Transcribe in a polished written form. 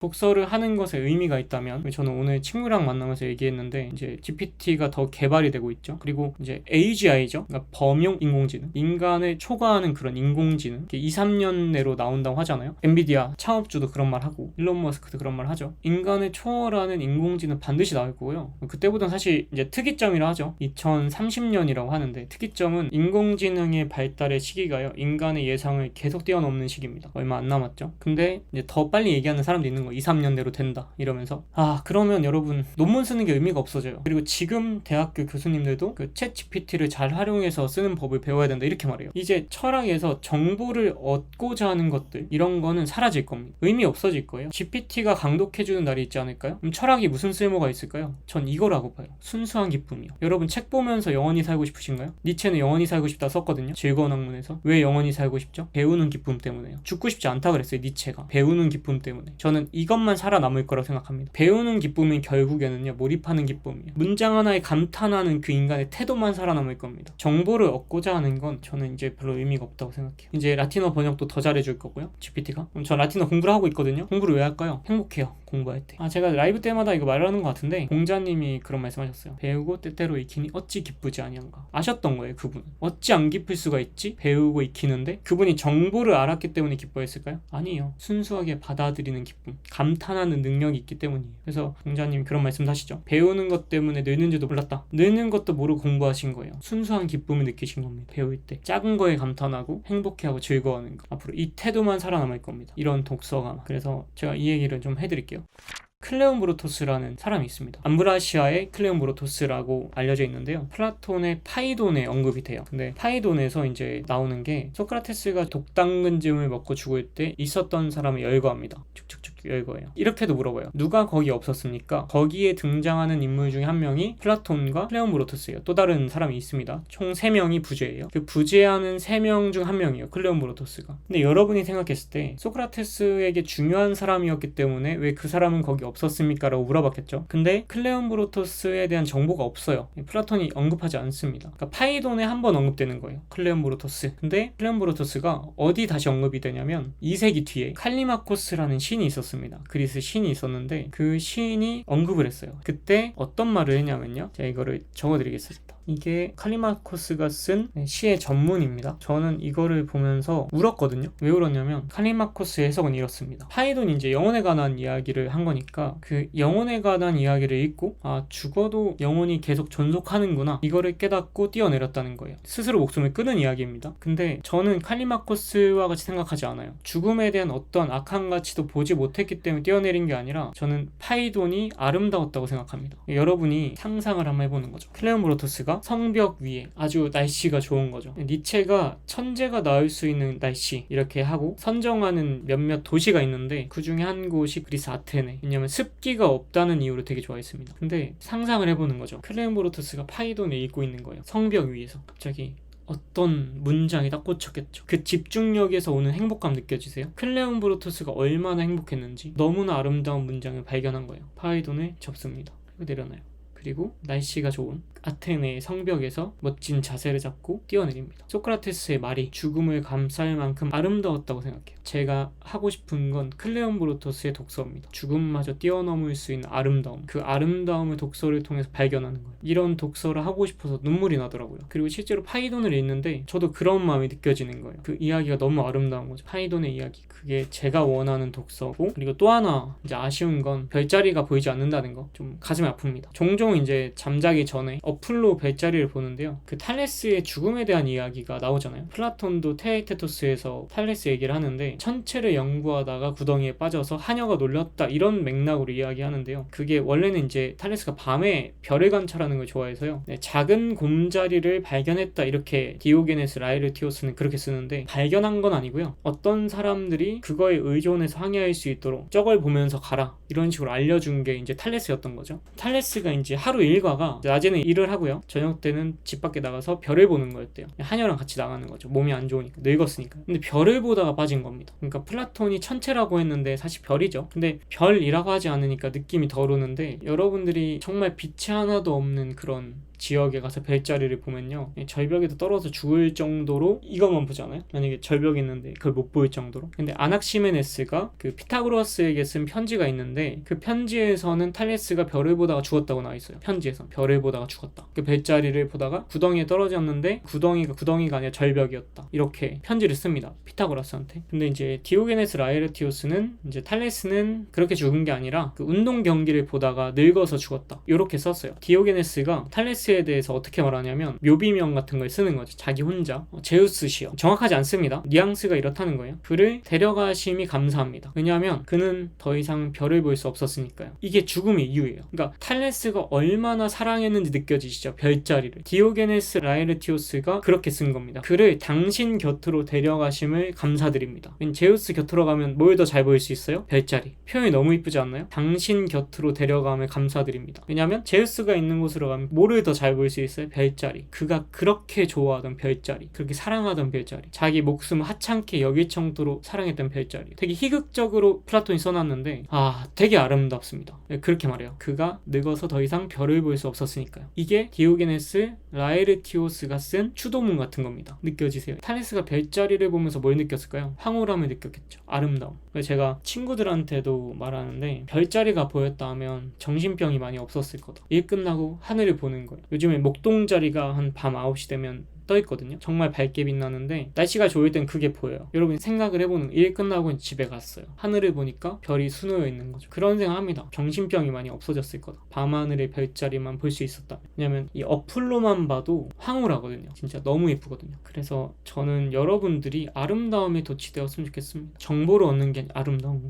독서를 하는 것에 의미가 있다면, 저는 오늘 친구랑 만나면서 얘기했는데 이제 GPT가 더 개발이 되고 있죠. 그리고 이제 AGI죠. 그러니까 범용 인공지능, 인간을 초과하는 그런 인공지능, 2, 3년 내로 나온다고 하잖아요. 엔비디아 창업주도 그런 말 하고 일론 머스크도 그런 말 하죠. 인간을 초월하는 인공지능 반드시 나올 거고요. 그때보다는 사실 이제 특이점이라 하죠. 2030년이라고 하는데, 특이점은 인공지능의 발달의 시기가요, 인간의 예상을 계속 뛰어넘는 시기입니다. 얼마 안 남았죠. 근데 이제 더 빨리 얘기하는 사람도 있는 거예요. 2, 3년 내로 된다 이러면서. 그러면 여러분 논문 쓰는 게 의미가 없어져요. 그리고 지금 대학교 교수님들도 그 챗 GPT를 잘 활용해서 쓰는 법을 배워야 된다 이렇게 말해요. 이제 철학에서 정보를 얻고자 하는 것들, 이런 거는 사라질 겁니다. 의미 없어질 거예요. GPT가 강독해주는 날이 있지 않을까요? 그럼 철학이 무슨 쓸모가 있을까요? 전 이거라고 봐요. 순수한 기쁨이요. 여러분 책 보면서 영원히 살고 싶으신가요? 니체는 영원히 살고 싶다 썼거든요. 즐거운 학문에서. 왜 영원히 살고 싶죠? 배우는 기쁨 때문에요. 죽고 싶지 않다 그랬어요, 니체가. 배우는 기쁨 때문에. 저는 이것만 살아남을 거라고 생각합니다. 배우는 기쁨이 결국에는요, 몰입하는 기쁨이에요. 문장 하나에 감탄하는 그 인간의 태도만 살아남을 겁니다. 정보를 얻고자 하는 건 저는 이제 별로 의미가 없다고 생각해요. 이제 라틴어 번역도 더 잘해줄 거고요, GPT가. 저 라틴어 공부를 하고 있거든요. 공부를 왜 할까요? 행복해요, 공부할 때. 제가 라이브 때마다 이거 말하는 것 같은데, 공자님이 그런 말씀하셨어요. 배우고 때때로 익히니 어찌 기쁘지 아니한가. 아셨던 거예요, 그분은. 어찌 안 기쁠 수가 있지? 배우고 익히는데. 그분이 정보를 알았기 때문에 기뻐했을까요? 아니에요. 순수하게 받아들이는 기쁨, 감탄하는 능력이 있기 때문이에요. 그래서 공자님이 그런 말씀도 하시죠. 배우는 것 때문에 느는지도 몰랐다. 느는 것도 모르고 공부하신 거예요. 순수한 기쁨을 느끼신 겁니다. 배울 때 작은 거에 감탄하고 행복해하고 즐거워하는 거, 앞으로 이 태도만 살아남을 겁니다. 이런 독서가. 그래서 제가 이 얘기를 좀 해드릴게요. 클레온 브로토스라는 사람이 있습니다. 암브라시아의 클레온 브로토스라고 알려져 있는데요. 플라톤의 파이돈에 언급이 돼요. 근데 파이돈에서 이제 나오는 게, 소크라테스가 독당근즘을 먹고 죽을 때 있었던 사람을 열거합니다. 축축축 열거해요. 이렇게도 물어봐요. 누가 거기 없었습니까? 거기에 등장하는 인물 중에 한 명이 플라톤과 클레온 브로토스예요. 또 다른 사람이 있습니다. 총 3명이 부재예요. 그 부재하는 3명 중 한 명이에요, 클레온 브로토스가. 근데 여러분이 생각했을 때 소크라테스에게 중요한 사람이었기 때문에 왜 그 사람은 거기 없었습니까? 라고 물어봤겠죠. 근데 클레온 브로토스에 대한 정보가 없어요. 플라톤이 언급하지 않습니다. 그러니까 파이돈에 한 번 언급되는 거예요, 클레온 브로토스. 근데 클레온 브로토스가 어디 다시 언급이 되냐면 2세기 뒤에 칼리마코스라는 신이 있었습니다. 그리스 신이 있었는데 그 신이 언급을 했어요. 그때 어떤 말을 했냐면요, 제가 이거를 적어드리겠습니다. 이게 칼리마코스가 쓴 시의 전문입니다. 저는 이거를 보면서 울었거든요. 왜 울었냐면, 칼리마코스의 해석은 이렇습니다. 파이돈이 이제 영혼에 관한 이야기를 한 거니까, 그 영혼에 관한 이야기를 읽고 죽어도 영혼이 계속 존속하는구나, 이거를 깨닫고 뛰어내렸다는 거예요. 스스로 목숨을 끊은 이야기입니다. 근데 저는 칼리마코스와 같이 생각하지 않아요. 죽음에 대한 어떤 악한 가치도 보지 못했기 때문에 뛰어내린 게 아니라, 저는 파이돈이 아름다웠다고 생각합니다. 여러분이 상상을 한번 해보는 거죠. 클레온 브로토스가 성벽 위에, 아주 날씨가 좋은 거죠. 니체가 천재가 나올 수 있는 날씨 이렇게 하고 선정하는 몇몇 도시가 있는데, 그 중에 한 곳이 그리스 아테네. 왜냐면 습기가 없다는 이유로 되게 좋아했습니다. 근데 상상을 해보는 거죠. 클레온 브로토스가 파이돈을 읽고 있는 거예요, 성벽 위에서. 갑자기 어떤 문장이 딱 꽂혔겠죠. 그 집중력에서 오는 행복감 느껴지세요? 클레온 브로토스가 얼마나 행복했는지 너무나 아름다운 문장을 발견한 거예요. 파이돈을 접습니다. 그리고 내려놔요. 그리고 날씨가 좋은 아테네의 성벽에서 멋진 자세를 잡고 뛰어내립니다. 소크라테스의 말이 죽음을 감쌀 만큼 아름다웠다고 생각해요. 제가 하고 싶은 건 클레온 브로토스의 독서입니다. 죽음마저 뛰어넘을 수 있는 아름다움, 그 아름다움을 독서를 통해서 발견하는 거예요. 이런 독서를 하고 싶어서 눈물이 나더라고요. 그리고 실제로 파이돈을 읽는데 저도 그런 마음이 느껴지는 거예요. 그 이야기가 너무 아름다운 거죠. 파이돈의 이야기, 그게 제가 원하는 독서고. 그리고 또 하나 이제 아쉬운 건 별자리가 보이지 않는다는 거, 좀 가슴이 아픕니다. 종종 이제 잠자기 전에 어플로 별자리를 보는데요, 그 탈레스의 죽음에 대한 이야기가 나오잖아요. 플라톤도 테이테토스에서 탈레스 얘기를 하는데, 천체를 연구하다가 구덩이에 빠져서 하녀가 놀렸다, 이런 맥락으로 이야기하는데요. 그게 원래는 이제 탈레스가 밤에 별을 관찰하는 걸 좋아해서요, 작은 곰자리를 발견했다, 이렇게 디오게네스 라에르티오스는 그렇게 쓰는데, 발견한 건 아니고요, 어떤 사람들이 그거에 의존해서 항해할 수 있도록 저걸 보면서 가라, 이런 식으로 알려준 게 이제 탈레스였던 거죠. 탈레스가 이제 하루 일과가 낮에는 일을 하고요, 저녁 때는 집 밖에 나가서 별을 보는 거였대요. 하녀랑 같이 나가는 거죠. 몸이 안 좋으니까, 늙었으니까. 근데 별을 보다가 빠진 겁니다. 그러니까 플라톤이 천체라고 했는데 사실 별이죠. 근데 별이라고 하지 않으니까 느낌이 덜 오는데, 여러분들이 정말 빛이 하나도 없는 그런 지역에 가서 별자리를 보면요, 절벽에도 떨어져 죽을 정도로 이것만 보잖아요. 만약에 절벽이 있는데 그걸 못 볼 정도로. 근데 아낙시메네스가 그 피타고라스에게 쓴 편지가 있는데 그 편지에서는 탈레스가 별을 보다가 죽었다고 나와 있어요. 편지에서 별을 보다가 죽었다. 그 별자리를 보다가 구덩이에 떨어졌는데 구덩이가 아니라 절벽이었다. 이렇게 편지를 씁니다, 피타고라스한테. 근데 이제 디오게네스 라에르티오스는 이제 탈레스는 그렇게 죽은 게 아니라 그 운동 경기를 보다가 늙어서 죽었다, 이렇게 썼어요. 디오게네스가 탈레스에 대해서 어떻게 말하냐면 묘비명 같은 걸 쓰는 거죠. 자기 혼자 제우스시여, 정확하지 않습니다. 뉘앙스가 이렇다는 거예요. 그를 데려가심이 감사합니다. 왜냐하면 그는 더 이상 별을 볼 수 없었으니까요. 이게 죽음의 이유예요. 그러니까 탈레스가 얼마나 사랑했는지 느껴지시죠? 별자리를. 디오게네스 라에르티오스가 그렇게 쓴 겁니다. 그를 당신 곁으로 데려가심을 감사드립니다. 제우스 곁으로 가면 뭘 더 잘 보일 수 있어요? 별자리. 표현이 너무 이쁘지 않나요? 당신 곁으로 데려감을 감사드립니다. 왜냐하면 제우스가 있는 곳으로 가면 뭐를 더 잘 보일 수 있어요? 별자리. 그가 그렇게 좋아하던 별자리, 그렇게 사랑하던 별자리, 자기 목숨 하찮게 여길 정도로 사랑했던 별자리. 되게 희극적으로 플라톤이 써놨는데 되게 아름답습니다. 그렇게 말해요. 그가 늙어서 더 이상 별을 볼 수 없었으니까요. 이게 디오게네스 라에르티오스가 쓴 추도문 같은 겁니다. 느껴지세요? 탈레스가 별자리를 보면서 뭘 느꼈을까요? 황홀함을 느꼈겠죠. 아름다움. 제가 친구들한테도 말하는데, 별자리가 보였다 하면 정신병이 많이 없었을 거다. 일 끝나고 하늘을 보는 거예요. 요즘에 목동자리가 한 밤 9시 되면 떠 있거든요. 정말 밝게 빛나는데 날씨가 좋을 땐 그게 보여요. 여러분 생각을 해보는, 일 끝나고 집에 갔어요. 하늘을 보니까 별이 수놓여 있는 거죠. 그런 생각합니다. 정신병이 많이 없어졌을 거다. 밤하늘의 별자리만 볼 수 있었다. 왜냐면 이 어플로만 봐도 황홀하거든요. 진짜 너무 예쁘거든요. 그래서 저는 여러분들이 아름다움에 도취되었으면 좋겠습니다. 정보를 얻는 게 아름다운 거.